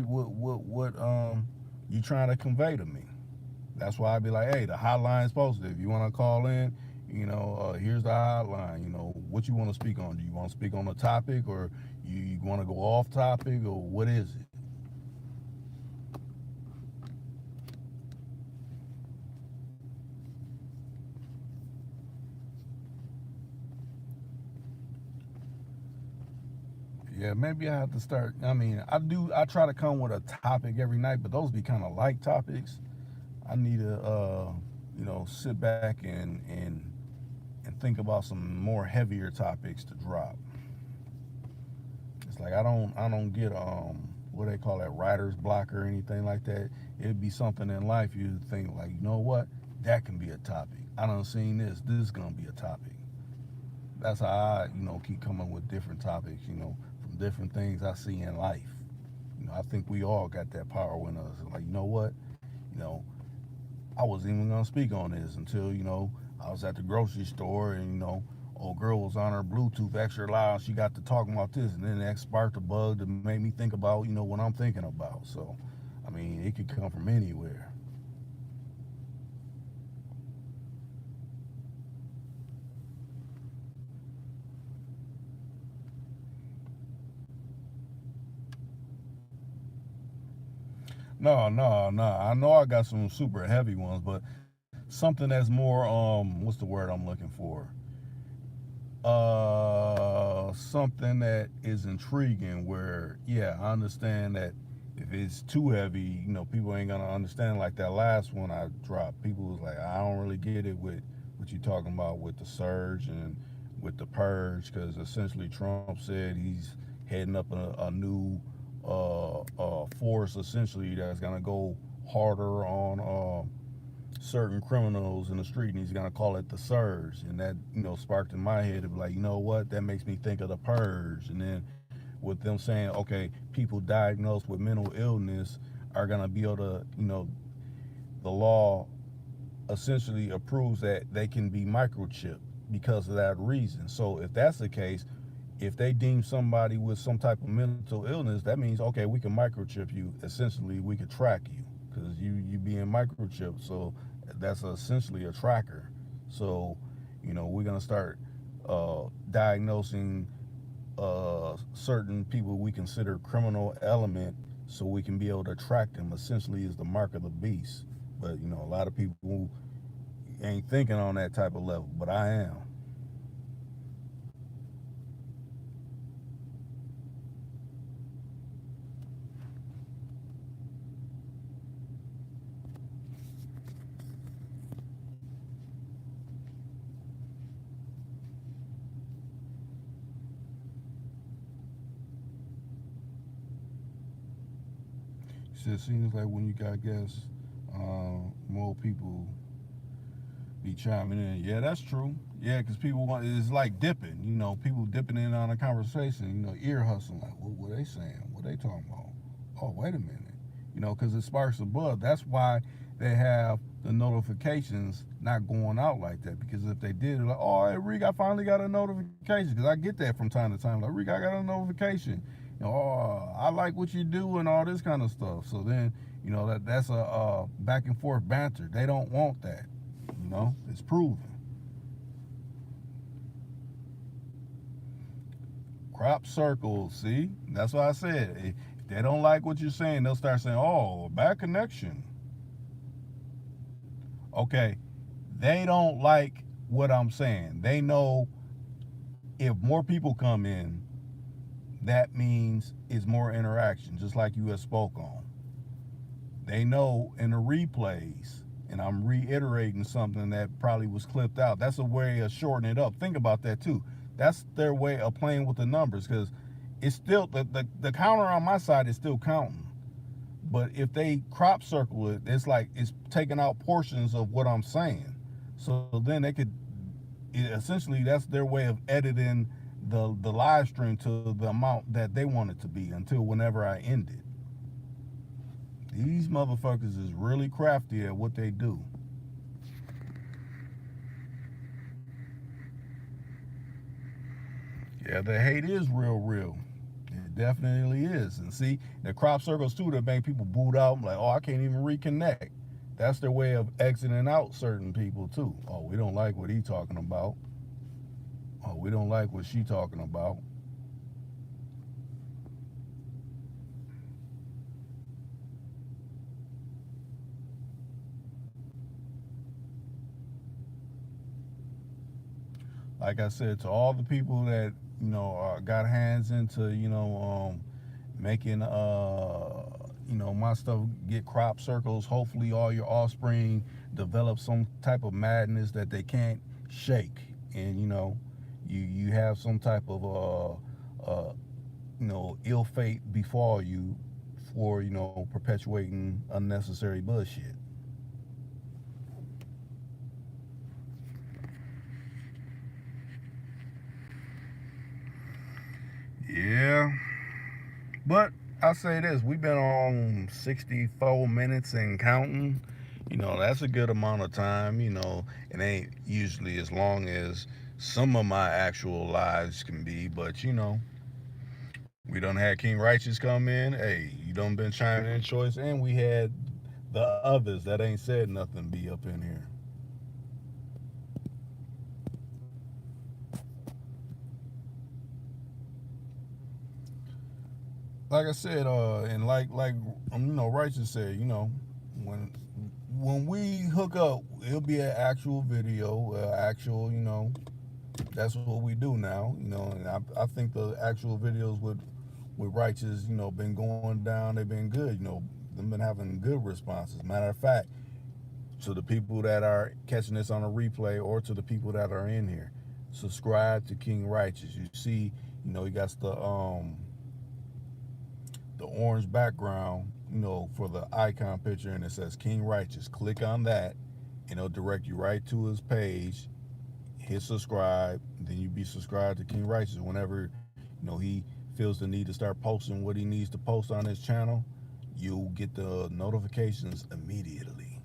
you trying to convey to me. That's why I'd be like, hey, the hotline's posted. If you want to call in, here's the hotline. What you want to speak on? Do you want to speak on a topic, or you want to go off topic, or what is it? Yeah, maybe I have to start. I mean, I try to come with a topic every night, but those be kind of light topics. I need to, sit back and think about some more heavier topics to drop. It's like I don't get what they call that, writer's block or anything like that. It'd be something in life you think like, what, that can be a topic. I done seen this. This is gonna be a topic. That's how I, keep coming with different topics, from different things I see in life. I think we all got that power in us. Like, what, I wasn't even gonna speak on this until, I was at the grocery store and, old girl was on her Bluetooth extra loud. She got to talking about this, and then that sparked a bug that made me think about, what I'm thinking about. So, I mean, it could come from anywhere. No. I know I got some super heavy ones, but something that's more what's the word I'm looking for? Something that is intriguing where, yeah, I understand that if it's too heavy, people ain't gonna understand. Like that last one I dropped, people was like, I don't really get it with what you talking about with the surge and with the purge, because essentially Trump said he's heading up a new force essentially that's gonna go harder on certain criminals in the street, and he's gonna call it the surge. And that, sparked in my head to be like, you know what, that makes me think of the purge. And then with them saying, okay, people diagnosed with mental illness are gonna be able to, the law essentially approves that they can be microchipped because of that reason. So if that's the case, if they deem somebody with some type of mental illness, that means, okay, we can microchip you. Essentially, we could track you because you being microchipped. So that's essentially a tracker. So, we're gonna start diagnosing certain people we consider criminal element, so we can be able to track them. Essentially, is the mark of the beast. But a lot of people ain't thinking on that type of level, but I am. So it seems like when you got guests, more people be chiming in. Yeah, that's true. Yeah, because people want, it's like dipping. People dipping in on a conversation. Ear hustling. Like, what they saying? What they talking about? Oh, wait a minute. Because it sparks a buzz. That's why they have the notifications not going out like that. Because if they did, like, oh, hey, Rick, I finally got a notification. Because I get that from time to time. Like, Rick, I got a notification. Oh, I like what you do and all this kind of stuff. So then, that's a back and forth banter. They don't want that. It's proven. Crop circles, see? That's what I said. If they don't like what you're saying, they'll start saying, oh, bad connection. Okay, they don't like what I'm saying. They know if more people come in, that means it's more interaction, just like you have spoke on. They know in the replays, and I'm reiterating something that probably was clipped out. That's a way of shortening it up. Think about that too. That's their way of playing with the numbers, because it's still the counter on my side is still counting. But if they crop circle it, it's like it's taking out portions of what I'm saying. So then they could essentially, that's their way of editing the live stream to the amount that they want it to be until whenever I end it. These motherfuckers is really crafty at what they do. Yeah, the hate is real. It definitely is. And see, the crop circles too that make people boot out. Like, oh, I can't even reconnect. That's their way of exiting out certain people too. Oh, we don't like what he talking about. Oh, we don't like what she talking about. Like I said, to all the people that got hands into making my stuff get crop circles. Hopefully, all your offspring develop some type of madness that they can't shake, and you have some type of ill fate befall you for perpetuating unnecessary bullshit. Yeah, but I'll say this: we've been on 64 minutes and counting. That's a good amount of time. It ain't usually as long as some of my actual lives can be, but we done had King Righteous come in. Hey, you done been chiming in, Choice, and we had the others that ain't said nothing be up in here. Like I said, and like Righteous said, when when we hook up, it'll be an actual video, actual, that's what we do now, and I think the actual videos with Righteous, been going down. They've been good, they've been having good responses. Matter of fact, to the people that are catching this on a replay or to the people that are in here, subscribe to King Righteous. You see, he got the orange background, for the icon picture, and it says King Righteous. Click on that, and it'll direct you right to his page. Hit subscribe, then you be subscribed to King Righteous. Whenever he feels the need to start posting what he needs to post on his channel, you'll get the notifications immediately.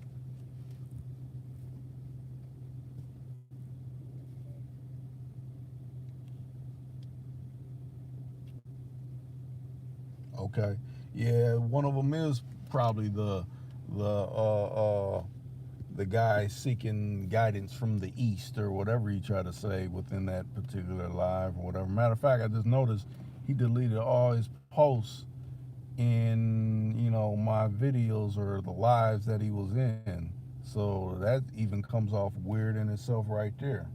Okay, yeah, one of them is probably the the guy seeking guidance from the east or whatever he tried to say within that particular live or whatever. Matter of fact, I just noticed he deleted all his posts in my videos or the lives that he was in. So that even comes off weird in itself right there.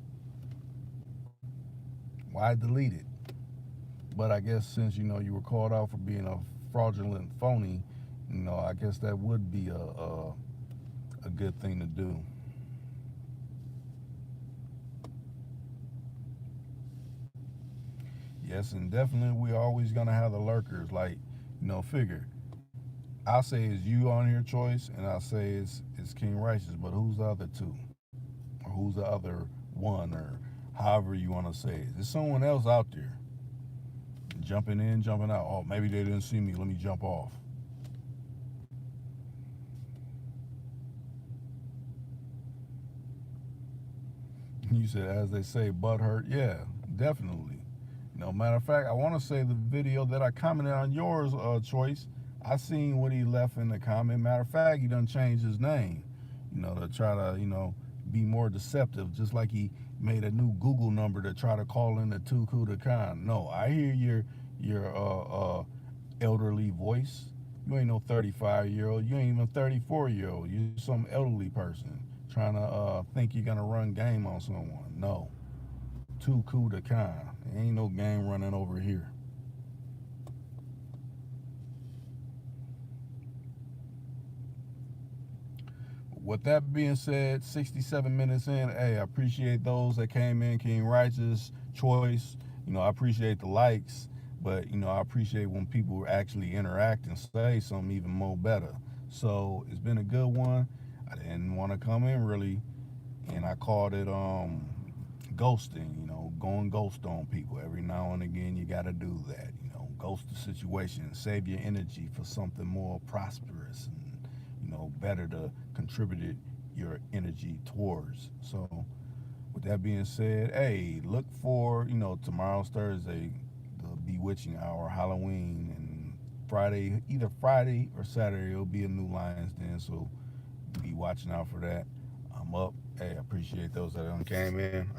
Why delete it? But I guess since you were called out for being a fraudulent phony, I guess that would be a good thing to do. Yes, and definitely we always gonna have the lurkers. Like, figure. I'll say it's you on your choice, and I'll say it's King Righteous. But who's the other two, or who's the other one, or however you want to say it? There's someone else out there jumping in, jumping out. Oh, maybe they didn't see me. Let me jump off. You said, as they say, butt hurt. Yeah, definitely. Matter of fact, I want to say the video that I commented on yours, Choice, I seen what he left in the comment. Matter of fact, he done changed his name, to try to, be more deceptive, just like he made a new Google number to try to call in the Tuku Khan. No, I hear your elderly voice. You ain't no 35-year-old. You ain't even 34-year-old. You're some elderly person trying to think you're gonna run game on someone. No, Tuku Khan. There ain't no game running over here. With that being said, 67 minutes in, hey, I appreciate those that came in. King Righteous, Choice, I appreciate the likes, but I appreciate when people actually interact and say something even more better. So it's been a good one. I didn't want to come in really, and I called it ghosting, going ghost on people. Every now and again you gotta do that, ghost the situation, save your energy for something more prosperous and better to contribute your energy towards. So with that being said, hey, look for, tomorrow's Thursday, the Bewitching Hour, Halloween, and Friday, either Friday or Saturday, it'll be a new Lions Den, so be watching out for that. I'm up. Hey, I appreciate those that came in. I'm